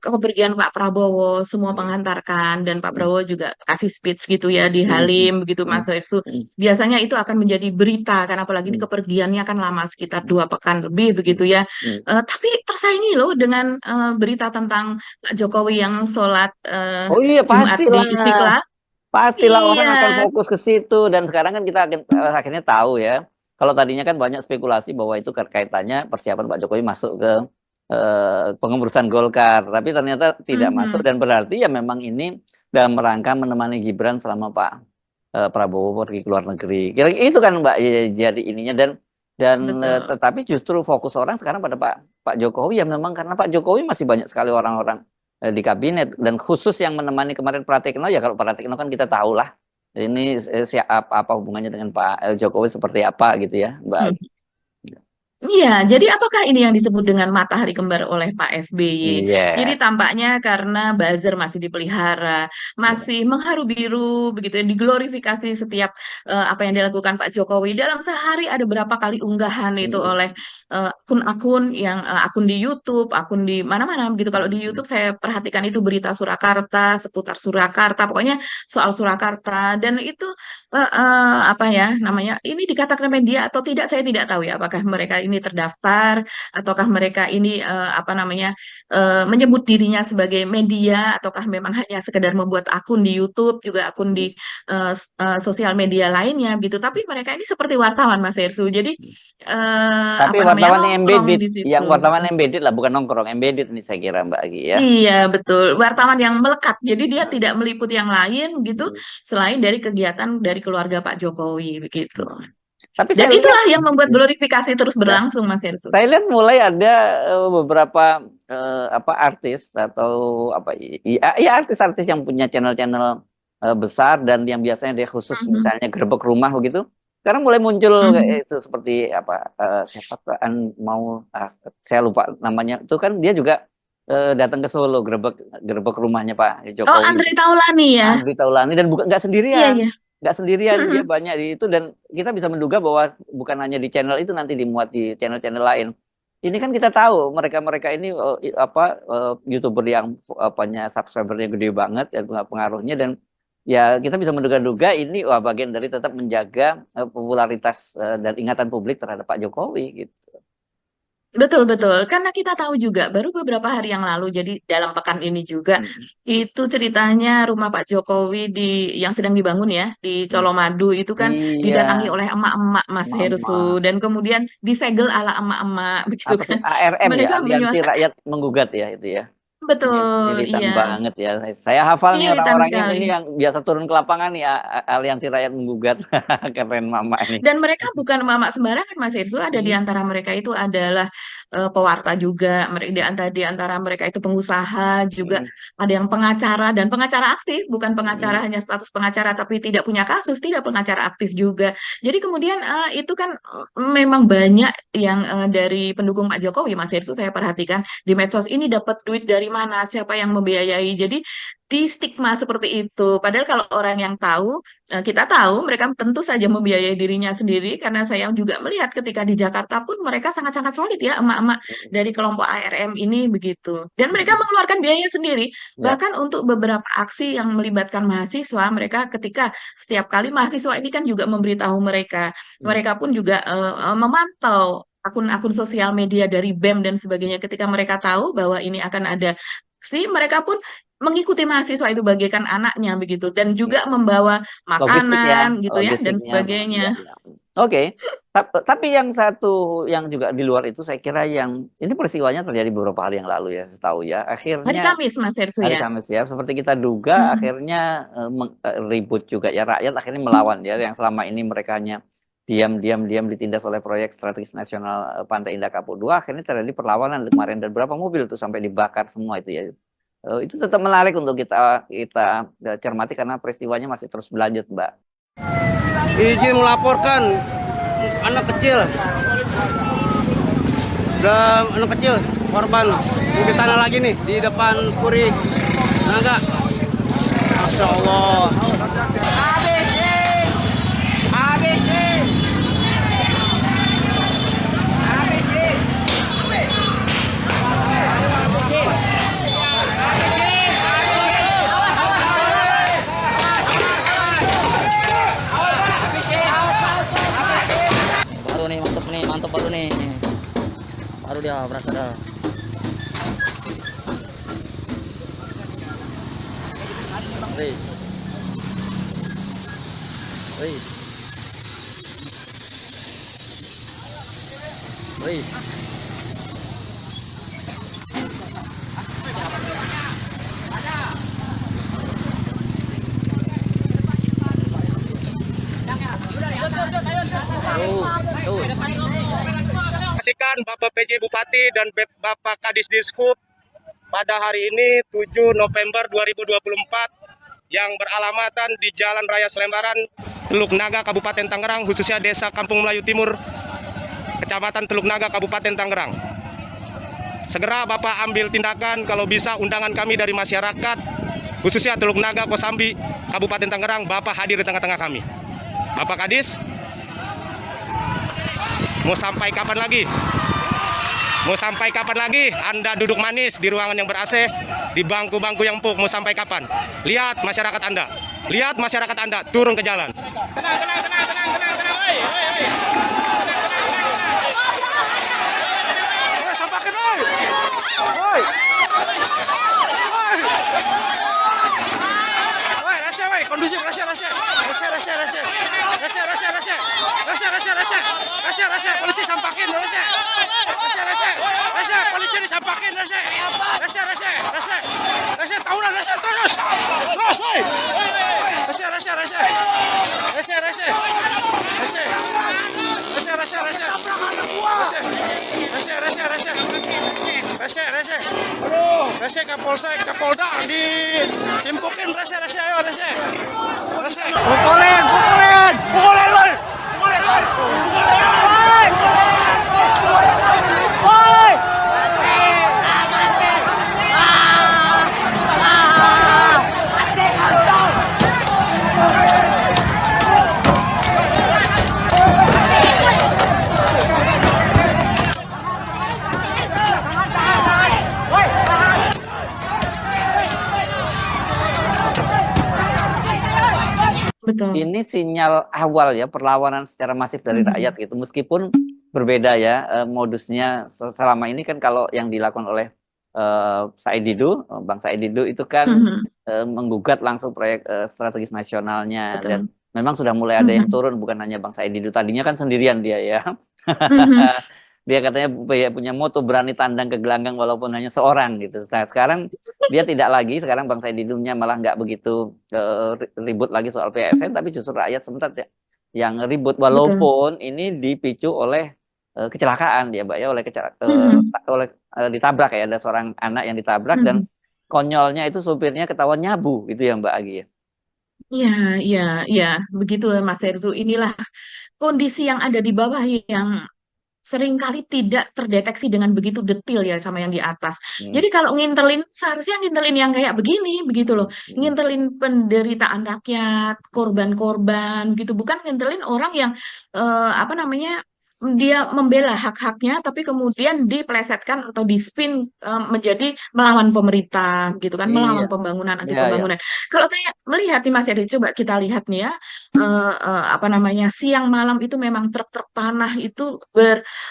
kepergian Pak Prabowo, semua menghantarkan dan Pak Prabowo juga kasih speech gitu ya di Halim begitu Mas Hersu. Biasanya itu akan menjadi berita kan apalagi ini kepergiannya kan lama sekitar 2 pekan lebih begitu ya. Tapi tersaingi loh dengan berita tentang Pak Jokowi yang sholat Oh iya, Jumat pastilah. di Istiqlal. Pastilah orang akan Iya, fokus ke situ dan sekarang kan kita akhirnya tahu ya. Kalau tadinya kan banyak spekulasi bahwa itu kaitannya persiapan Pak Jokowi masuk ke pengemburusan Golkar, tapi ternyata tidak masuk mhm, dan berarti ya memang ini dalam rangka menemani Gibran selama Pak Prabowo pergi ke luar negeri. Kira itu kan Mbak ya, jadi ininya dan betul. tetapi justru fokus orang sekarang pada Pak Jokowi ya memang karena Pak Jokowi masih banyak sekali orang-orang di kabinet dan khusus yang menemani kemarin Pratikno ya kalau Pratikno kan kita tahu lah ini apa hubungannya dengan Pak Jokowi seperti apa gitu ya Mbak. Iya, jadi apakah ini yang disebut dengan matahari kembar oleh Pak SBY? Jadi Yes. tampaknya karena buzzer masih dipelihara, masih mengharu biru, begitu ya, diglorifikasi setiap apa yang dilakukan Pak Jokowi. Dalam sehari ada berapa kali unggahan itu oleh akun-akun yang akun di YouTube, akun di mana-mana begitu. Kalau di YouTube saya perhatikan itu berita Surakarta, seputar Surakarta, pokoknya soal Surakarta. Dan itu apa ya namanya, ini dikatakan media atau tidak, saya tidak tahu ya, apakah mereka ini terdaftar ataukah mereka ini apa namanya menyebut dirinya sebagai media ataukah memang hanya sekedar membuat akun di YouTube juga akun di sosial media lainnya gitu. Tapi mereka ini seperti wartawan Mas Hersu. Jadi Tapi apa namanya wartawan yang nongkrong embedded, di yang situ. wartawan embedded lah, bukan nongkrong, embedded nih saya kira Mbak Agi ya. Iya, betul. Wartawan yang melekat. Jadi dia tidak meliput yang lain gitu selain dari kegiatan dari keluarga Pak Jokowi begitu. Tapi Dan saya lihat, itulah yang membuat glorifikasi terus ya, berlangsung, Mas Hersu. saya lihat mulai ada beberapa apa artis atau apa ya artis-artis yang punya channel-channel besar dan yang biasanya dia khusus Mhm, misalnya gerbek rumah begitu. Sekarang mulai muncul kayak mhm. itu seperti apa siapa tuh, mau saya lupa namanya itu kan dia juga datang ke Solo gerbek gerbek rumahnya Pak Oh, Jokowi. Andre Taulani ya. Andri Taulani dan bukan Iya, iya. nggak sendirian dia Mhm. banyak di itu dan kita bisa menduga bahwa bukan hanya di channel itu nanti dimuat di channel-channel lain. Ini kan kita tahu mereka-mereka ini youtuber yang apanya subscribernya gede banget ya pengaruhnya dan ya kita bisa menduga-duga ini wah bagian dari tetap menjaga popularitas dan ingatan publik terhadap Pak Jokowi gitu. Betul, betul. Karena kita tahu juga, baru beberapa hari yang lalu, jadi dalam pekan ini juga, Hmm. itu ceritanya rumah Pak Jokowi yang sedang dibangun ya, di Hmm. Colomadu, itu kan Iya, didatangi oleh emak-emak Mas Herusu, emak-emak. dan kemudian disegel ala emak-emak, begitu Apa sih kan. ARM ya, Mereka Aliansi menyuarakan, Rakyat Menggugat ya itu ya. betul, Militan iya, banget ya. Saya hafal nih militan orang-orangnya sekali. ini yang biasa turun ke lapangan nih, Aliansi Rakyat Menggugat. Keren mama ini. Dan mereka bukan mama sembarangan, Mas Irsu. Ada di Hmm. antara mereka itu adalah pewarta juga. Di antara mereka itu pengusaha juga. Hmm. Ada yang pengacara dan pengacara aktif, bukan pengacara Hmm. hanya status pengacara tapi tidak punya kasus, tidak pengacara aktif juga. Jadi kemudian itu kan memang banyak yang dari pendukung Pak Jokowi, Mas Irsu. Saya perhatikan di medsos ini dapat duit dari mana, siapa yang membiayai. Jadi di stigma seperti itu. Padahal kalau orang yang tahu, kita tahu mereka tentu saja membiayai dirinya sendiri karena saya juga melihat ketika di Jakarta pun mereka sangat-sangat solid ya emak-emak dari kelompok ARM ini begitu. Dan mereka Hmm. mengeluarkan biaya sendiri. Ya. Bahkan untuk beberapa aksi yang melibatkan mahasiswa, mereka ketika setiap kali mahasiswa ini kan juga memberitahu mereka, Hmm. mereka pun juga memantau akun-akun sosial media dari BEM dan sebagainya ketika mereka tahu bahwa ini akan ada aksi, mereka pun mengikuti mahasiswa itu bagaikan anaknya begitu dan juga membawa Logistik ya, makanan gitu ya dan logistiknya. Ya, sebagainya. ya. Oke. Tapi yang satu yang juga di luar itu saya kira yang ini peristiwanya terjadi beberapa hari yang lalu ya, setahu ya. Hari Akhirnya Kamis Mas Hersu hari ya. Kamis ya, seperti kita duga Mm-mm. akhirnya ribut juga ya rakyat akhirnya melawan ya yang selama ini mereka hanya diam-diam ditindas oleh proyek strategis nasional Pantai Indah Kapuk 2 akhirnya terjadi perlawanan kemarin dan berapa mobil tuh sampai dibakar semua itu ya. Itu tetap menarik untuk kita kita cermati karena peristiwanya masih terus berlanjut, Mbak. Izin melaporkan anak kecil, udah anak kecil korban bukit tanah lagi nih di depan Puri Naga. Masya Allah. Wih, wih, wih. Tuh, tuh. Saksikan Bapak PJ Bupati dan Bapak Kadis Dishub pada hari ini 7 November 2024 yang beralamatan di Jalan Raya Selembaran, Teluk Naga, Kabupaten Tangerang, khususnya Desa Kampung Melayu Timur, Kecamatan Teluk Naga, Kabupaten Tangerang. Segera Bapak ambil tindakan, kalau bisa undangan kami dari masyarakat, khususnya Teluk Naga, Kosambi, Kabupaten Tangerang, Bapak hadir di tengah-tengah kami. Bapak Kadis, mau sampai kapan lagi? Mau sampai kapan lagi Anda duduk manis di ruangan yang ber-AC, di bangku-bangku yang empuk? Mau sampai kapan? Lihat masyarakat Anda. Lihat masyarakat Anda turun ke jalan. Kondusif, polisi sampakin, polisi disampakin, tawuran, terus, woi, Kapolsek, Kapolda ditimpukin, ayo, pukulin, woi. Betul. Ini sinyal awal ya perlawanan secara masif dari rakyat gitu. Meskipun berbeda ya modusnya selama ini kan, kalau yang dilakukan oleh Said Didu, Bang Said Didu itu kan menggugat langsung proyek strategis nasionalnya. Betul. Dan memang sudah mulai ada yang turun, bukan hanya Bang Said Didu. Tadinya kan sendirian dia ya. Dia katanya punya moto berani tandang ke gelanggang walaupun hanya seorang gitu. Nah, sekarang dia tidak lagi, sekarang Bang Said Didunya malah nggak begitu ribut lagi soal PSN, tapi justru rakyat sebentar yang ribut, walaupun ini dipicu oleh kecelakaan ya Mbak ya, oleh ditabrak ya, ada seorang anak yang ditabrak dan konyolnya itu supirnya ketahuan nyabu gitu ya Mbak Agi ya. Iya, begitu Mas Herzu. Inilah kondisi yang ada di bawah yang seringkali tidak terdeteksi dengan begitu detail ya sama yang di atas. Jadi kalau ngintelin, seharusnya ngintelin yang kayak begini, begitu loh. Ngintelin penderitaan rakyat, korban-korban gitu. Bukan ngintelin orang yang dia membela hak-haknya, tapi kemudian dipelesetkan atau dispin menjadi melawan pemerintah, gitu kan, melawan pembangunan, anti pembangunan. Kalau saya melihat nih Mas Edi, coba kita lihat nih ya, siang malam itu memang truk-truk tanah itu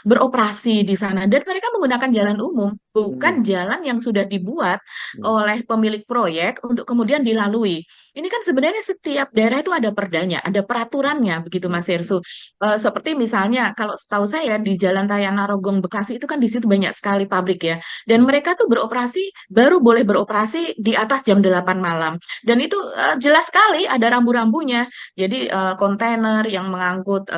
beroperasi di sana, dan mereka menggunakan jalan umum, bukan jalan yang sudah dibuat oleh pemilik proyek untuk kemudian dilalui. Ini kan sebenarnya setiap daerah itu ada perdanya, ada peraturannya, begitu Mas Hersu. Seperti misalnya kalau setahu saya di Jalan Raya Narogong Bekasi itu kan di situ banyak sekali pabrik ya, dan mereka tuh baru boleh beroperasi di atas jam 8 malam, dan itu jelas sekali ada rambu-rambunya. Jadi kontainer yang mengangkut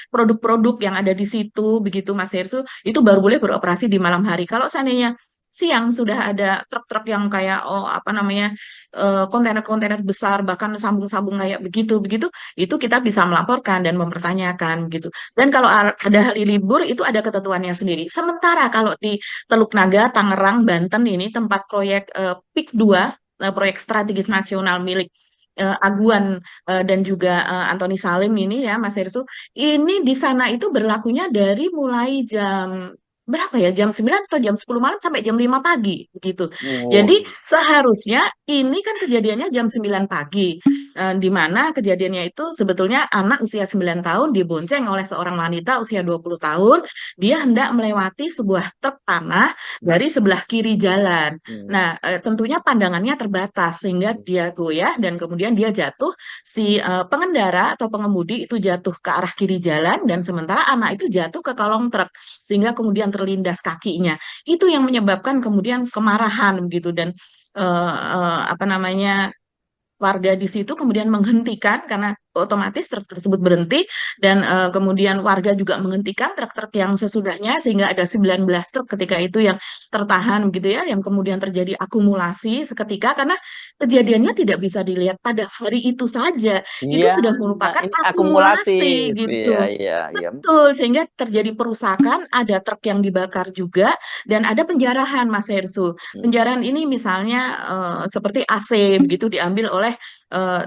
produk-produk yang ada di situ, begitu Mas Hersu, itu baru boleh beroperasi di malam hari. Kalau seandainya siang sudah ada truk-truk yang kayak kontainer-kontainer besar, bahkan sambung-sambung kayak begitu itu kita bisa melaporkan dan mempertanyakan gitu. Dan kalau ada hari libur itu ada ketentuannya sendiri. Sementara kalau di Teluk Naga, Tangerang, Banten ini tempat proyek PIK 2, proyek strategis nasional milik Aguan dan juga Antoni Salim ini ya Mas Hersu, ini di sana itu berlakunya dari mulai jam berapa ya, jam 9 atau jam 10 malam sampai jam 5 pagi begitu. Jadi seharusnya ini kan kejadiannya jam 9 pagi. di mana kejadiannya itu sebetulnya anak usia 9 tahun dibonceng oleh seorang wanita usia 20 tahun, dia hendak melewati sebuah truk tanah dari sebelah kiri jalan. Nah, tentunya pandangannya terbatas sehingga dia goyah dan kemudian dia jatuh, si pengendara atau pengemudi itu jatuh ke arah kiri jalan dan sementara anak itu jatuh ke kolong truk sehingga kemudian terlindas kakinya. Itu yang menyebabkan kemudian kemarahan begitu dan apa namanya warga di situ kemudian menghentikan karena otomatis truk tersebut berhenti dan kemudian warga juga menghentikan truk-truk yang sesudahnya sehingga ada 19 truk ketika itu yang tertahan gitu ya yang kemudian terjadi akumulasi seketika karena kejadiannya tidak bisa dilihat pada hari itu saja itu Iya, sudah merupakan ini akumulasi akumulatif. Iya, gitu. iya, iya. Betul, sehingga terjadi perusakan, ada truk yang dibakar juga, dan ada penjarahan, Mas Hersu. Hmm. Penjarahan ini misalnya seperti AC begitu diambil oleh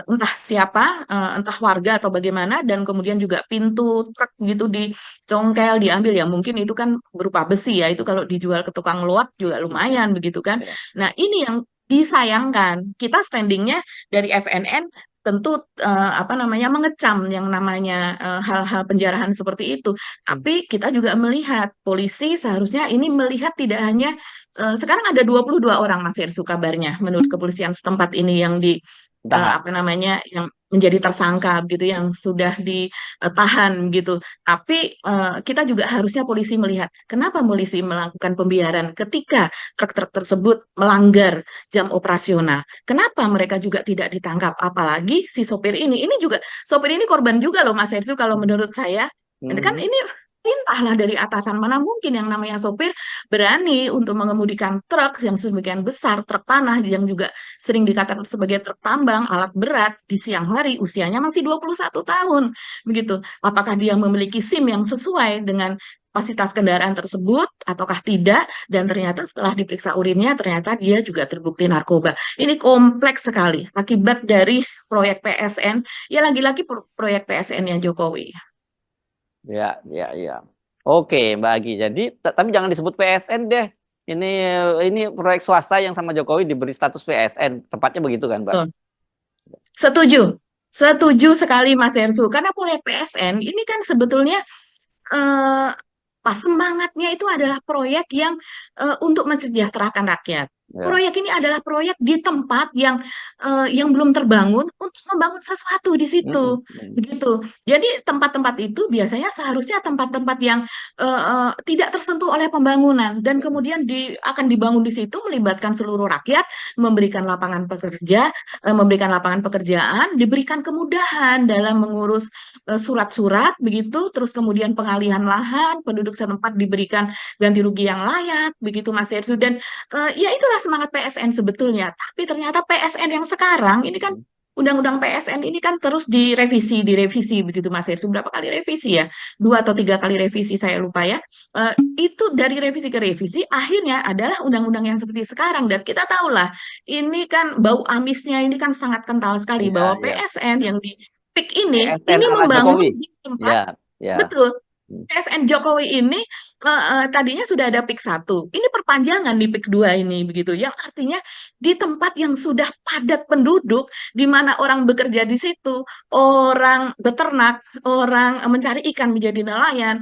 entah siapa, entah warga atau bagaimana, dan kemudian juga pintu truk gitu dicongkel, diambil ya mungkin itu kan berupa besi ya, itu kalau dijual ke tukang loak juga lumayan begitu kan. Iya. Nah ini yang disayangkan, kita standingnya dari FNN tentu apa namanya mengecam yang namanya hal-hal penjarahan seperti itu. Tapi kita juga melihat polisi seharusnya ini melihat tidak hanya sekarang ada 22 orang Mas Irsu kabarnya menurut kepolisian setempat ini yang di Tahan. apa namanya yang menjadi tersangka gitu yang sudah ditahan gitu. Tapi kita juga harusnya polisi melihat kenapa polisi melakukan pembiaran ketika truk-truk tersebut melanggar jam operasional. Kenapa mereka juga tidak ditangkap? Apalagi si sopir ini. Ini juga sopir ini korban juga loh Mas Hersu kalau menurut saya. Kan Hmm. ini perintahlah dari atasan mana mungkin yang namanya sopir berani untuk mengemudikan truk yang sedemikian besar, truk tanah yang juga sering dikatakan sebagai truk tambang, alat berat di siang hari, usianya masih 21 tahun. Begitu. Apakah dia memiliki SIM yang sesuai dengan kapasitas kendaraan tersebut ataukah tidak dan ternyata setelah diperiksa urinnya ternyata dia juga terbukti narkoba. Ini kompleks sekali akibat dari proyek PSN, ya lagi-lagi proyek PSN-nya Jokowi. Ya, ya, ya. Oke, Mbak Agi. Jadi, tapi jangan disebut PSN deh. Ini proyek swasta yang sama Jokowi diberi status PSN. Tepatnya begitu kan, Mbak? Tuh. Setuju, setuju sekali Mas Hersu. Karena proyek PSN ini kan sebetulnya eh, pas semangatnya itu adalah proyek yang untuk mensejahterakan rakyat. Ya. Proyek ini adalah proyek di tempat yang belum terbangun untuk membangun sesuatu di Mm-mm. situ, begitu. Jadi tempat-tempat itu biasanya seharusnya tempat-tempat yang tidak tersentuh oleh pembangunan dan kemudian akan dibangun di situ melibatkan seluruh rakyat, memberikan lapangan pekerja, memberikan lapangan pekerjaan, diberikan kemudahan dalam mengurus surat-surat begitu, terus kemudian pengalihan lahan, penduduk setempat diberikan ganti rugi yang layak, begitu Mas Yersu. Dan ya itulah semangat PSN sebetulnya. Tapi ternyata PSN yang sekarang ini kan Undang-Undang PSN ini kan terus direvisi begitu Mas Yersu. Berapa kali revisi ya? 2 atau 3 kali revisi saya lupa ya. Itu dari revisi ke revisi akhirnya adalah undang-undang yang seperti sekarang dan kita tahulah ini kan bau amisnya ini kan sangat kental sekali Iya, bahwa iya. PSN yang di PIK PSN ini ala membangun Jokowi. di tempat Ya, ya. betul. PSN Jokowi ini tadinya sudah ada PIK 1. Ini perpanjangan di PIK 2 ini begitu. Yang artinya di tempat yang sudah padat penduduk di mana orang bekerja di situ, orang beternak, orang mencari ikan menjadi nelayan,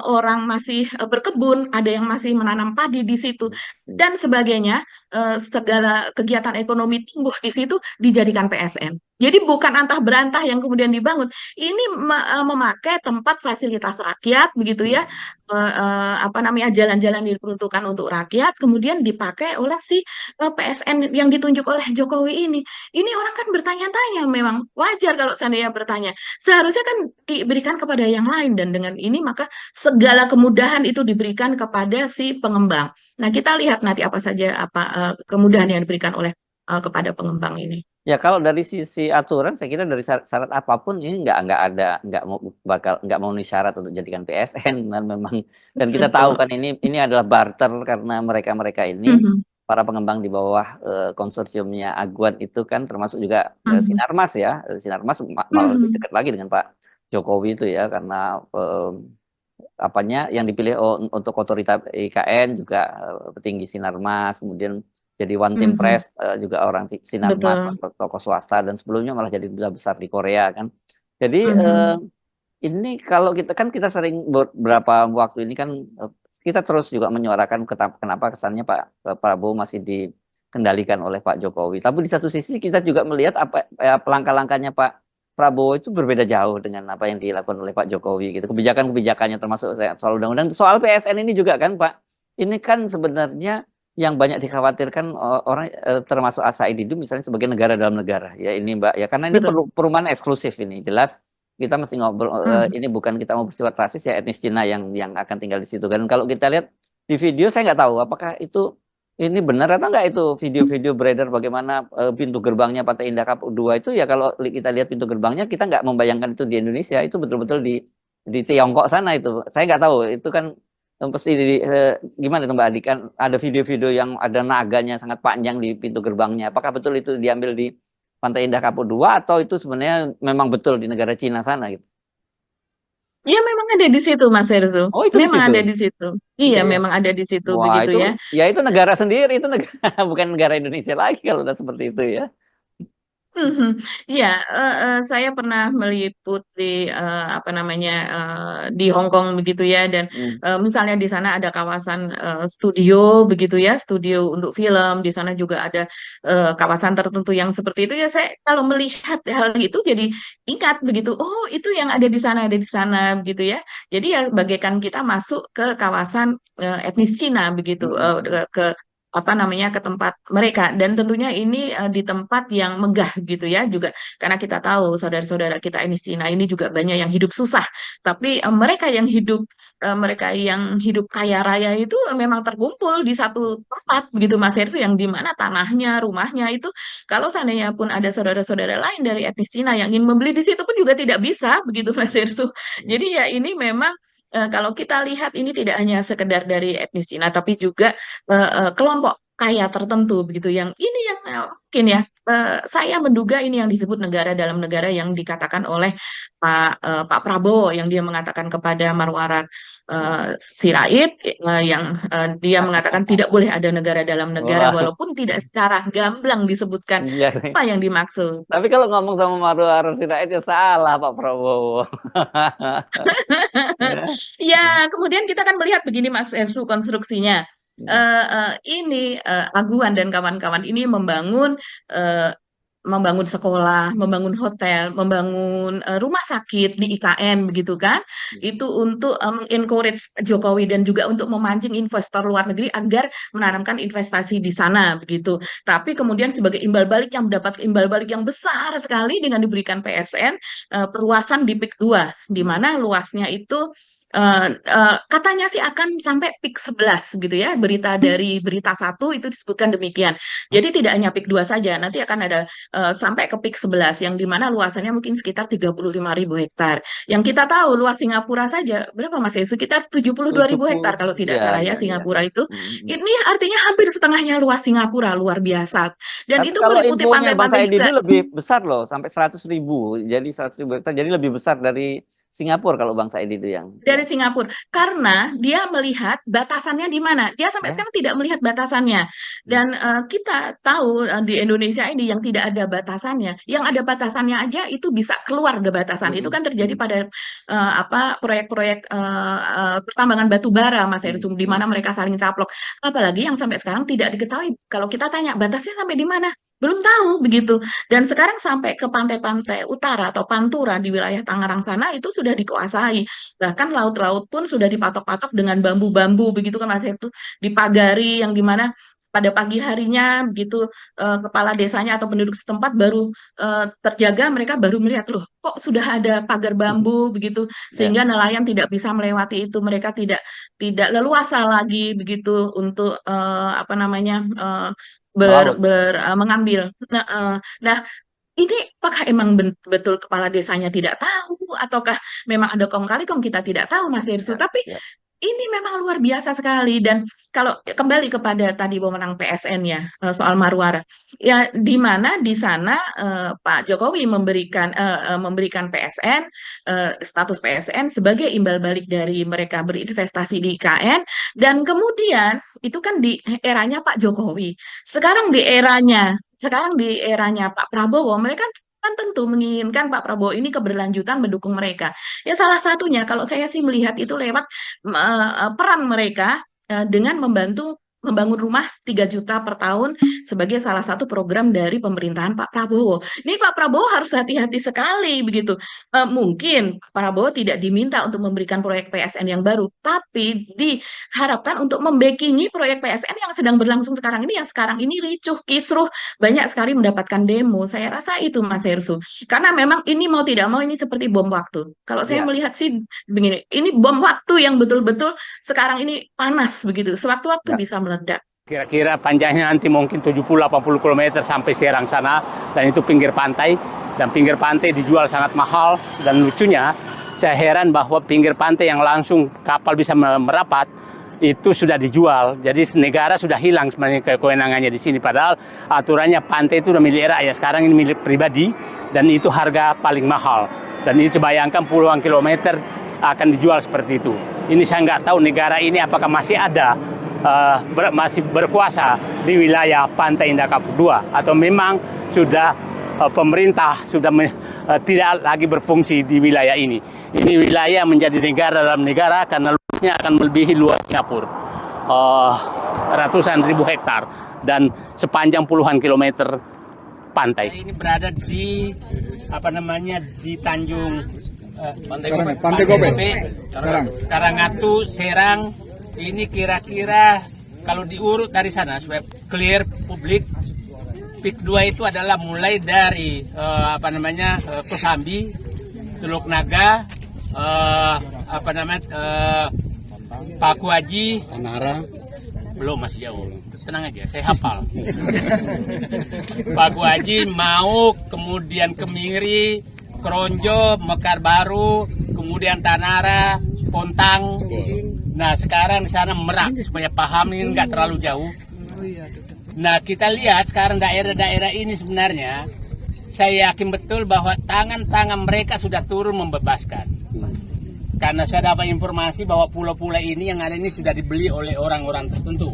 orang masih berkebun, ada yang masih menanam padi di situ dan sebagainya, segala kegiatan ekonomi tumbuh di situ dijadikan PSN. Jadi bukan antah berantah yang kemudian dibangun. Ini memakai tempat fasilitas rakyat begitu ya, apa namanya jalan-jalan diperuntukkan untuk rakyat, kemudian dipakai oleh si PSN yang ditunjuk oleh Jokowi ini. Ini orang kan bertanya-tanya, memang wajar kalau seandainya bertanya. Seharusnya kan diberikan kepada yang lain dan dengan ini maka segala kemudahan itu diberikan kepada si pengembang. Nah kita lihat nanti apa saja kemudahan yang diberikan oleh kepada pengembang ini. Ya kalau dari sisi aturan, saya kira dari syarat apapun ini nggak memenuhi syarat untuk jadikan PSN dan memang dan kita tahu kan ini adalah barter karena mereka ini para pengembang di bawah konsorsiumnya Aguan itu kan termasuk juga Sinarmas ya, Sinarmas malah lebih dekat lagi dengan Pak Jokowi itu ya karena yang dipilih untuk otorita IKN juga petinggi Sinarmas, kemudian jadi One Team Mhm. Press, juga orang Sinarmas, Betul. tokoh swasta, dan sebelumnya malah jadi duta besar di Korea kan. Jadi Mhm. ini kalau kita sering beberapa waktu ini kan kita terus juga menyuarakan kenapa kesannya Pak Prabowo masih dikendalikan oleh Pak Jokowi. Tapi di satu sisi kita juga melihat apa langkah-langkahnya Pak Prabowo itu berbeda jauh dengan apa yang dilakukan oleh Pak Jokowi gitu. Kebijakan-kebijakannya termasuk soal undang-undang, soal PSN ini juga kan Pak. Ini kan sebenarnya yang banyak dikhawatirkan orang termasuk Asaididu misalnya sebagai negara dalam negara ya ini Mbak ya, karena ini Betul. perumahan eksklusif ini jelas kita mesti ngobrol, Mhm. ini bukan kita mau bersifat rasis ya, etnis Cina yang akan tinggal di situ kan. Kalau kita lihat di video, saya nggak tahu apakah itu ini benar atau nggak, itu video-video beredar bagaimana pintu gerbangnya Pantai Indah Kapuk 2 itu ya, kalau kita lihat pintu gerbangnya kita nggak membayangkan itu di Indonesia, itu betul-betul di Tiongkok sana itu. Saya nggak tahu itu kan pasti gimana tuh Mbak Adi, kan ada video-video yang ada naganya sangat panjang di pintu gerbangnya. Apakah betul itu diambil di Pantai Indah Kapuk 2 atau itu sebenarnya memang betul di negara Cina sana gitu? Ya memang ada di situ Mas Herzo. Oh, itu di Memang situ. ada di situ. Iya, Iya, iya. memang ada di situ Wah, begitu itu ya. ya itu negara sendiri, itu negara bukan negara Indonesia lagi kalau udah seperti itu ya. Mhm. Iya, saya pernah meliput di apa namanya di Hong Kong begitu ya, dan Hmm. misalnya di sana ada kawasan studio begitu ya, studio untuk film. Di sana juga ada kawasan tertentu yang seperti itu ya. Saya kalau melihat hal itu jadi ingat begitu. Oh, itu yang ada di sana begitu ya. Jadi ya bagaikan kita masuk ke kawasan etnis Cina begitu, Hmm. ke apa namanya ke tempat mereka, dan tentunya ini di tempat yang megah gitu ya, juga karena kita tahu saudara-saudara kita ini Cina ini juga banyak yang hidup susah, tapi mereka yang hidup kaya raya itu memang terkumpul di satu tempat begitu Mas Hersu, yang di mana tanahnya, rumahnya itu kalau seandainya pun ada saudara-saudara lain dari etnis Cina yang ingin membeli di situ pun juga tidak bisa begitu Mas Hersu. Jadi ya ini memang kalau kita lihat ini tidak hanya sekedar dari etnis Cina, tapi juga kelompok kaya tertentu begitu yang ini yang mungkin ya saya menduga ini yang disebut negara dalam negara yang dikatakan oleh Pak Prabowo, yang dia mengatakan kepada Marwarar Sirait, yang dia mengatakan tidak boleh ada negara dalam negara, Wah, walaupun tidak secara gamblang disebutkan iya nih. apa yang dimaksud. Tapi kalau ngomong sama Marwar Sirait ya salah Pak Prabowo. Ya. Ya, kemudian kita kan melihat begini Mas Esu konstruksinya. Ini Aguan dan kawan-kawan ini eh, membangun sekolah, membangun hotel, membangun rumah sakit di IKN begitu kan? Itu untuk encourage Jokowi dan juga untuk memancing investor luar negeri agar menanamkan investasi di sana begitu. Tapi kemudian sebagai imbal balik yang mendapat imbal balik yang besar sekali dengan diberikan PSN perluasan di PIK 2, di mana luasnya itu katanya sih akan sampai PIK 11 gitu ya. Berita dari berita satu itu disebutkan demikian. Jadi tidak hanya PIK 2 saja, nanti akan ada sampai ke PIK 11 yang dimana luasannya mungkin sekitar 35.000 hektar. Yang kita tahu luas Singapura saja berapa Mas ya? Sekitar 72.000 hektar 70, kalau tidak ya, salah ya ya, ya. Singapura itu. Hmm. Ini artinya hampir setengahnya luas Singapura, luar biasa. Dan Tapi itu kalau meliputi infonya Bang pantai-pantai Said itu juga. lebih besar loh, sampai 100.000. Jadi 100.000 hektar, jadi lebih besar dari Singapura kalau Bang Said itu Dari yang Singapura karena dia melihat batasannya di mana. Dia sampai ya. sekarang tidak melihat batasannya. Hmm. Dan kita tahu di Indonesia ini yang tidak ada batasannya, yang ada batasannya aja itu bisa keluar dari batasan. Itu Hmm. kan terjadi Hmm. pada apa proyek-proyek pertambangan batu bara Mas Hmm. Ersum, di Hmm. mana mereka saling caplok. Apalagi yang sampai sekarang tidak diketahui. Kalau kita tanya batasnya sampai di mana? Belum tahu begitu. Dan sekarang sampai ke pantai-pantai utara atau Pantura di wilayah Tangerang sana itu sudah dikuasai. Bahkan laut-laut pun sudah dipatok-patok dengan bambu-bambu begitu kan Mas, itu dipagari yang dimana pada pagi harinya begitu kepala desanya atau penduduk setempat baru terjaga, mereka baru melihat loh kok sudah ada pagar bambu begitu, Ya, sehingga nelayan tidak bisa melewati itu, mereka tidak tidak leluasa lagi begitu untuk apa namanya melaut. mengambil. Nah, ini apakah emang betul kepala desanya tidak tahu, ataukah memang ada kong kali kong kita tidak tahu Mas Irsu. Ya, Tapi ya. ini memang luar biasa sekali. Dan kalau kembali kepada tadi pemenang PSN ya, soal Marwara, ya di mana di sana Pak Jokowi memberikan PSN, status PSN sebagai imbal balik dari mereka berinvestasi di IKN, dan kemudian itu kan di eranya Pak Jokowi. Sekarang di eranya Pak Prabowo, mereka kan tentu menginginkan Pak Prabowo ini keberlanjutan mendukung mereka. Ya salah satunya kalau saya sih melihat itu lewat peran mereka dengan membantu membangun rumah 3 juta per tahun sebagai salah satu program dari pemerintahan Pak Prabowo. Ini Pak Prabowo harus hati-hati sekali begitu. Mungkin Pak Prabowo tidak diminta untuk memberikan proyek PSN yang baru, tapi diharapkan untuk membackingi proyek PSN yang sedang berlangsung sekarang ini, yang sekarang ini ricuh, kisruh, banyak sekali mendapatkan demo. Saya rasa itu Mas Hersu. Karena memang ini mau tidak mau ini seperti bom waktu. Kalau saya Ya. melihat sih begini, ini bom waktu yang betul-betul sekarang ini panas begitu. Sewaktu-waktu Ya. bisa meledak. Kira-kira panjangnya nanti mungkin 70-80 km sampai Serang sana, dan itu pinggir pantai, dan pinggir pantai dijual sangat mahal. Dan lucunya, saya heran bahwa pinggir pantai yang langsung kapal bisa merapat itu sudah dijual. Jadi negara sudah hilang sebenarnya kewenangannya di sini. Padahal aturannya pantai itu udah milik rakyat, sekarang ini milik pribadi, dan itu harga paling mahal. Dan itu bayangkan puluhan kilometer akan dijual seperti itu. Ini saya nggak tahu negara ini apakah masih ada, masih berkuasa di wilayah Pantai Indah Kapuk II, atau memang sudah pemerintah sudah tidak lagi berfungsi di wilayah ini. Ini wilayah menjadi negara dalam negara karena luasnya akan melebihi luas Singapura, ratusan ribu hektar, dan sepanjang puluhan kilometer pantai. Ini berada di di Tanjung Pantai Gope. Karangatu, Serang. Ini kira-kira kalau diurut dari sana supaya clear publik, PIK 2 itu adalah mulai dari Kosambi, Teluk Naga, Paku Haji, Tanara. belum, masih jauh. Tenang aja, saya hafal. Paku Haji, Mau, kemudian Kemiri, Kronjo, Mekar Baru, kemudian Tanara, Pontang. Nah, sekarang di sana Merak, supaya paham ini nggak terlalu jauh. Nah, kita lihat sekarang daerah-daerah ini sebenarnya, saya yakin betul bahwa tangan-tangan mereka sudah turun membebaskan. Karena saya dapat informasi bahwa pulau-pulau ini yang ada ini sudah dibeli oleh orang-orang tertentu.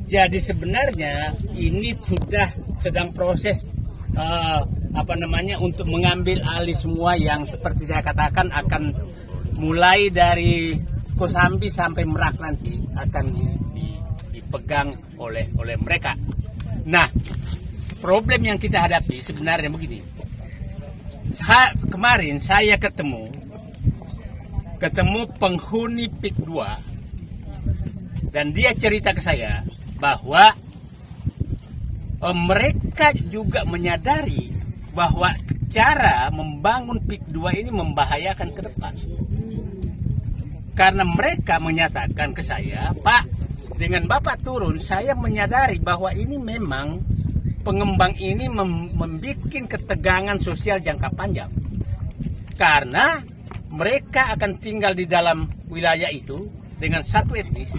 Jadi sebenarnya ini sudah sedang proses untuk mengambil alih semua yang seperti saya katakan akan mulai dari Kosambi sampai Merak nanti akan dipegang oleh mereka. Nah, problem yang kita hadapi sebenarnya begini. Kemarin saya ketemu penghuni PIK 2, dan dia cerita ke saya bahwa mereka juga menyadari bahwa cara membangun PIK 2 ini membahayakan ke depan. Karena mereka menyatakan ke saya, Pak, dengan Bapak turun, saya menyadari bahwa ini memang pengembang ini membuat ketegangan sosial jangka panjang. Karena mereka akan tinggal di dalam wilayah itu dengan satu etnis,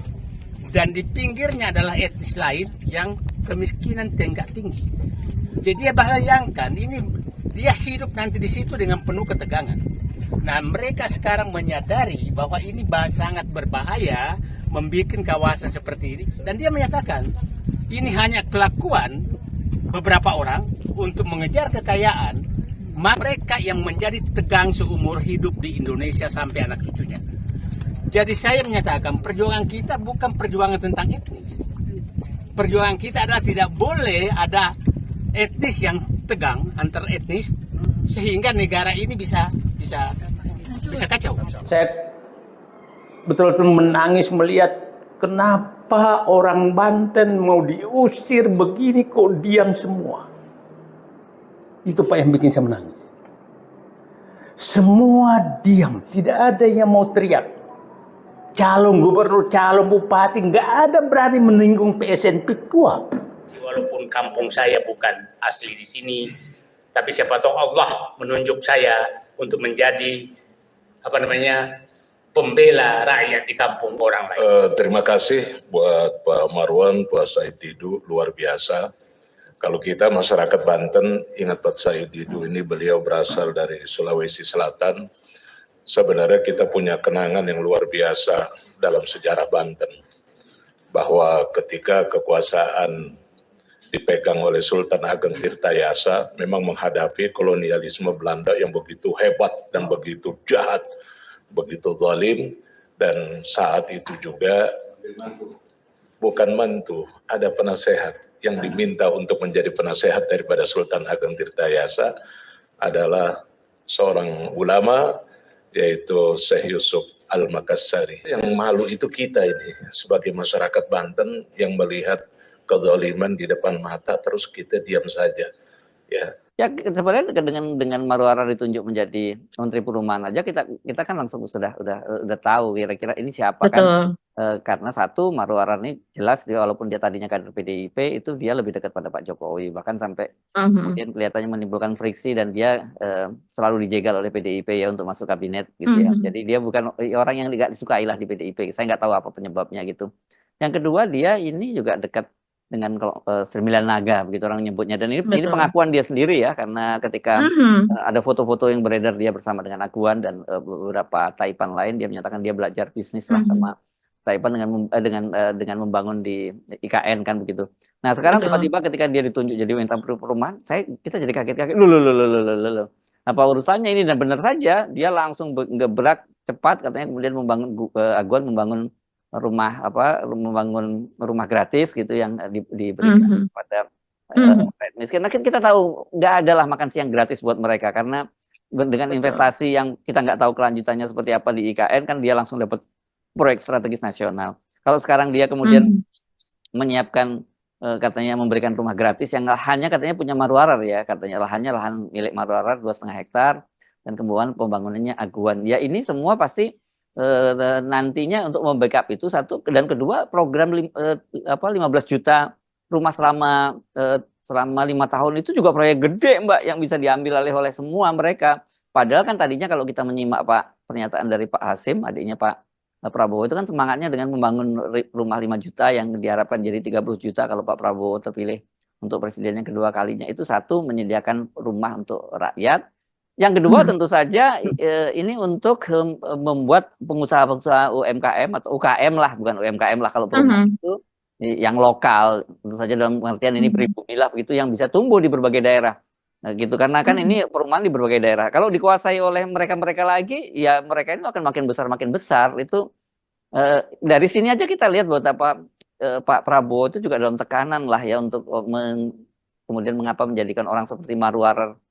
dan di pinggirnya adalah etnis lain yang kemiskinan tingkat tinggi. Jadi dia bayangkan, ini dia hidup nanti di situ dengan penuh ketegangan. Nah, mereka sekarang menyadari bahwa ini sangat berbahaya membuat kawasan seperti ini, dan dia menyatakan ini hanya kelakuan beberapa orang untuk mengejar kekayaan mereka yang menjadi tegang seumur hidup di Indonesia sampai anak cucunya. Jadi saya menyatakan perjuangan kita bukan perjuangan tentang etnis. Perjuangan kita adalah tidak boleh ada etnis yang tegang antar etnis sehingga negara ini bisa kacau. Saya betul-betul menangis melihat kenapa orang Banten mau diusir begini kok diam semua. Itu Pak yang bikin saya menangis. Semua diam, tidak ada yang mau teriak. Calon gubernur, calon bupati, nggak ada berani menyinggung PSN PIK 2. Walaupun kampung saya bukan asli di sini, tapi siapa tahu Allah menunjuk saya untuk menjadi pembela rakyat di kampung orang lain. Terima kasih buat Pak Marwan, Pak Said Didu, luar biasa. Kalau kita masyarakat Banten, ingat Pak Said Didu ini beliau berasal dari Sulawesi Selatan. Sebenarnya kita punya kenangan yang luar biasa dalam sejarah Banten. Bahwa ketika kekuasaan dipegang oleh Sultan Ageng Tirtayasa, memang menghadapi kolonialisme Belanda yang begitu hebat dan begitu jahat, begitu zalim, dan saat itu juga bukan mantu, ada penasehat yang diminta untuk menjadi penasehat daripada Sultan Ageng Tirtayasa adalah seorang ulama, yaitu Syekh Yusuf Al-Makassari. Yang malu itu kita ini sebagai masyarakat Banten yang melihat kezaliman di depan mata terus kita diam saja. Ya sebenarnya dengan Marwara ditunjuk menjadi Menteri Perumahan aja kita kan langsung sudah tahu kira-kira ini siapa. Betul. Kan karena satu, Marwara ini jelas dia walaupun dia tadinya kader PDIP itu dia lebih dekat pada Pak Jokowi, bahkan sampai kemudian kelihatannya menimbulkan friksi dan dia selalu dijegal oleh PDIP ya untuk masuk kabinet gitu ya. Jadi dia bukan orang yang tidak disukai lah di PDIP. Saya nggak tahu apa penyebabnya gitu. Yang kedua, dia ini juga dekat dengan 9 naga begitu orang nyebutnya, dan ini pengakuan dia sendiri ya, karena ketika ada foto-foto yang beredar dia bersama dengan Aguan dan beberapa Taipan lain, dia menyatakan dia belajar bisnis lah sama Taipan dengan membangun di IKN kan begitu. Nah sekarang tiba-tiba ketika dia ditunjuk jadi Menteri Perumahan, kita jadi kaget-kaget. Loh. Apa urusannya ini? Dan benar saja dia langsung gerak cepat katanya, kemudian Aguan membangun rumah gratis gitu yang diberikan kepada miskin. Nah, kita tahu nggak ada lah makan siang gratis buat mereka, karena dengan investasi yang kita nggak tahu kelanjutannya seperti apa di IKN, kan dia langsung dapat proyek strategis nasional. Kalau sekarang dia kemudian menyiapkan katanya memberikan rumah gratis yang hanya katanya punya Marwarar ya, katanya lahan milik Marwarar 2,5 hektar dan kemudian pembangunannya Aguan. Ya ini semua pasti nantinya untuk membackup itu satu, dan kedua program 15 juta rumah selama 5 tahun itu juga proyek gede Mbak yang bisa diambil oleh semua mereka. Padahal kan tadinya kalau kita menyimak pernyataan dari Pak Hasim, adiknya Pak Prabowo, itu kan semangatnya dengan membangun rumah 5 juta yang diharapkan jadi 30 juta kalau Pak Prabowo terpilih untuk presiden yang kedua kalinya. Itu satu, menyediakan rumah untuk rakyat. Yang kedua tentu saja ini untuk membuat pengusaha-pengusaha UMKM atau UKM lah, bukan UMKM lah kalau perumahan itu yang lokal, tentu saja dalam pengertian ini pribumi lah begitu, yang bisa tumbuh di berbagai daerah. Nah, gitu, karena kan ini perumahan di berbagai daerah. Kalau dikuasai oleh mereka-mereka lagi, ya mereka itu akan makin besar. Itu dari sini aja kita lihat betapa Pak Prabowo itu juga dalam tekanan lah ya untuk kemudian mengapa menjadikan orang seperti Marwarar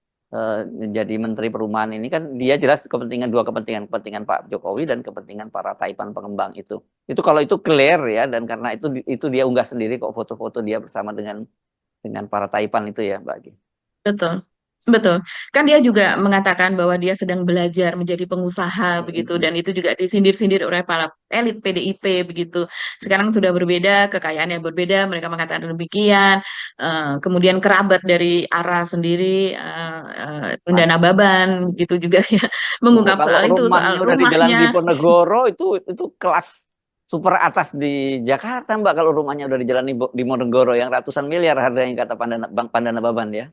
jadi Menteri Perumahan ini, kan dia jelas kepentingan kepentingan Pak Jokowi dan kepentingan para Taipan pengembang itu kalau itu clear ya, dan karena itu dia unggah sendiri kok foto-foto dia bersama dengan para Taipan itu ya Mbak. Betul. Kan dia juga mengatakan bahwa dia sedang belajar menjadi pengusaha begitu, dan itu juga disindir-sindir oleh para elit PDIP begitu. Sekarang sudah berbeda, kekayaannya berbeda, mereka mengatakan demikian. Kemudian kerabat dari ARA sendiri, Pendana Baban begitu juga ya, mengungkap soal itu, soal rumahnya. Di Jalan rumahnya. Diponegoro itu kelas super atas di Jakarta Mbak, kalau rumahnya udah di Jalan Diponegoro yang ratusan miliar harganya kata Bang Pandana Baban ya.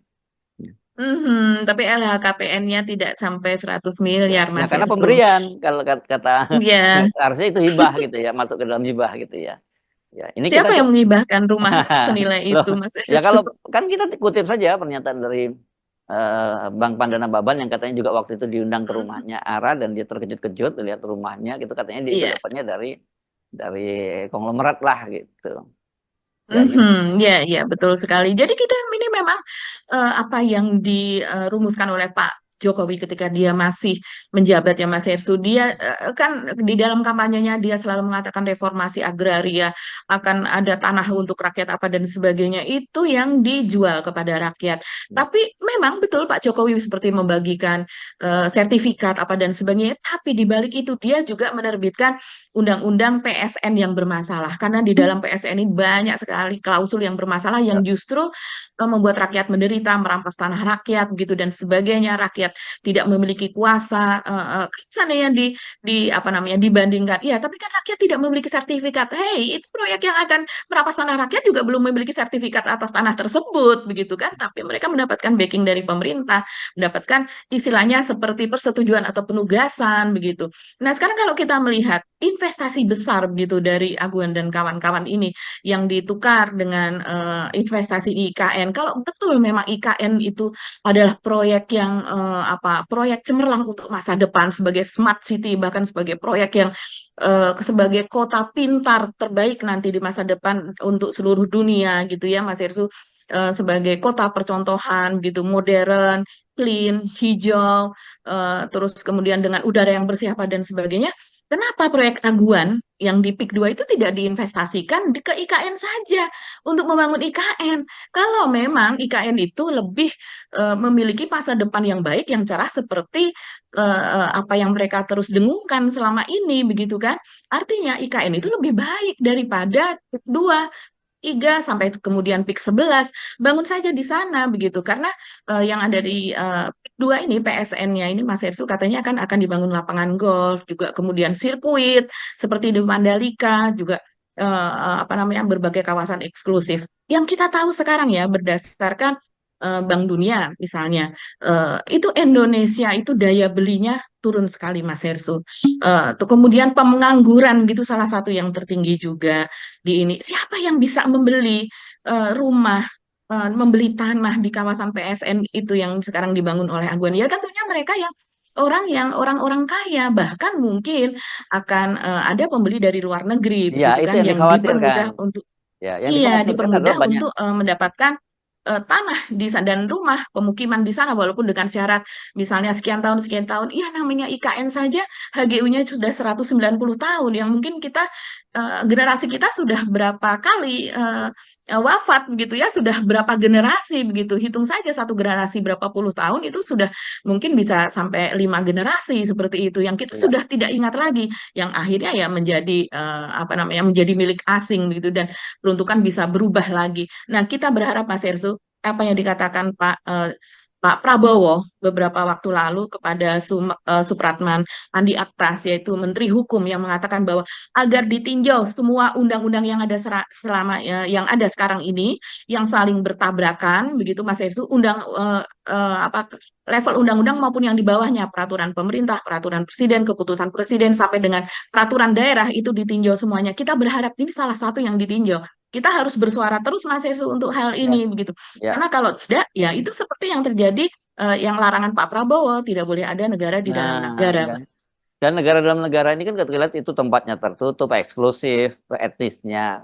Tapi LHKPN-nya tidak sampai 100 miliar Mas karena Erso. pemberian, kalau kata harusnya itu hibah gitu ya, masuk ke dalam hibah gitu ya. Ini siapa yang menghibahkan rumah senilai itu Mas Erso? Ya kalau kan kita kutip saja pernyataan dari Bang Pandana Baban yang katanya juga waktu itu diundang ke rumahnya ARA dan dia terkejut-kejut lihat rumahnya gitu, katanya dia dapatnya dari konglomerat lah gitu. Ya, betul sekali. Jadi kita ini memang apa yang dirumuskan oleh Pak Jokowi ketika dia masih menjabat ya Mas Ersu, dia kan di dalam kampanyenya dia selalu mengatakan reformasi agraria, akan ada tanah untuk rakyat apa dan sebagainya, itu yang dijual kepada rakyat. Tapi memang betul Pak Jokowi seperti membagikan sertifikat apa dan sebagainya, tapi di balik itu dia juga menerbitkan undang-undang PSN yang bermasalah, karena di dalam PSN ini banyak sekali klausul yang bermasalah yang justru membuat rakyat menderita, merampas tanah rakyat begitu dan sebagainya. Rakyat rakyat tidak memiliki kuasa. Sana yang di apa namanya dibandingkan, ya tapi kan rakyat tidak memiliki sertifikat. Hey, itu proyek yang akan merampas tanah rakyat juga belum memiliki sertifikat atas tanah tersebut, begitu kan? Tapi mereka mendapatkan backing dari pemerintah, mendapatkan istilahnya seperti persetujuan atau penugasan, begitu. Nah, sekarang kalau kita melihat investasi besar begitu dari Aguan dan kawan-kawan ini yang ditukar dengan investasi di IKN. Kalau betul memang IKN itu adalah proyek yang proyek cemerlang untuk masa depan sebagai smart city, bahkan sebagai proyek yang sebagai kota pintar terbaik nanti di masa depan untuk seluruh dunia gitu ya Mas Irsu, sebagai kota percontohan gitu, modern, clean, hijau, terus kemudian dengan udara yang bersih apa dan sebagainya. Kenapa proyek Aguan yang di PIK 2 itu tidak diinvestasikan ke IKN saja untuk membangun IKN? Kalau memang IKN itu lebih memiliki masa depan yang baik, yang cerah seperti apa yang mereka terus dengungkan selama ini, begitu kan? Artinya IKN itu lebih baik daripada PIK 2. 3 sampai kemudian PIK 11, bangun saja di sana begitu, karena yang ada di PIK 2 ini PSN-nya ini Mas Hersu katanya akan dibangun lapangan golf, juga kemudian sirkuit seperti di Mandalika, juga apa namanya berbagai kawasan eksklusif. Yang kita tahu sekarang ya berdasarkan Bank Dunia misalnya, itu Indonesia itu daya belinya turun sekali Mas Hersu. Tuh kemudian pengangguran gitu salah satu yang tertinggi juga di ini. Siapa yang bisa membeli rumah, membeli tanah di kawasan PSN itu yang sekarang dibangun oleh Aguan? Ya tentunya mereka yang orang-orang kaya, bahkan mungkin akan ada pembeli dari luar negeri Ya, begitu itu kan yang yang dipermudah dikhawatirkan. untuk Ya, yang iya dikhawatirkan dipermudah adalah banyak. untuk mendapatkan tanah di sana dan rumah pemukiman di sana walaupun dengan syarat misalnya sekian tahun iya namanya IKN saja HGU-nya sudah 190 tahun yang mungkin kita generasi kita sudah berapa kali wafat begitu ya, sudah berapa generasi begitu, hitung saja satu generasi berapa puluh tahun itu sudah mungkin bisa sampai 5 generasi seperti itu yang kita Ya. sudah tidak ingat lagi, yang akhirnya ya menjadi apa namanya menjadi milik asing begitu dan peruntukan bisa berubah lagi. Nah, kita berharap Mas Ersu, apa yang dikatakan Pak Prabowo beberapa waktu lalu kepada Supratman Andi Aktas, yaitu Menteri Hukum, yang mengatakan bahwa agar ditinjau semua undang-undang yang ada selama yang ada sekarang ini, yang saling bertabrakan, begitu Mas Ersu, level undang-undang maupun yang di bawahnya, peraturan pemerintah, peraturan presiden, keputusan presiden, sampai dengan peraturan daerah itu ditinjau semuanya. Kita berharap ini salah satu yang ditinjau. Kita harus bersuara terus Mas Yesu untuk hal ini begitu. Ya. Karena kalau tidak ya itu seperti yang terjadi yang larangan Pak Prabowo, tidak boleh ada negara di dalam negara. Dan negara dalam negara ini kan kita lihat itu tempatnya tertutup, eksklusif, etnisnya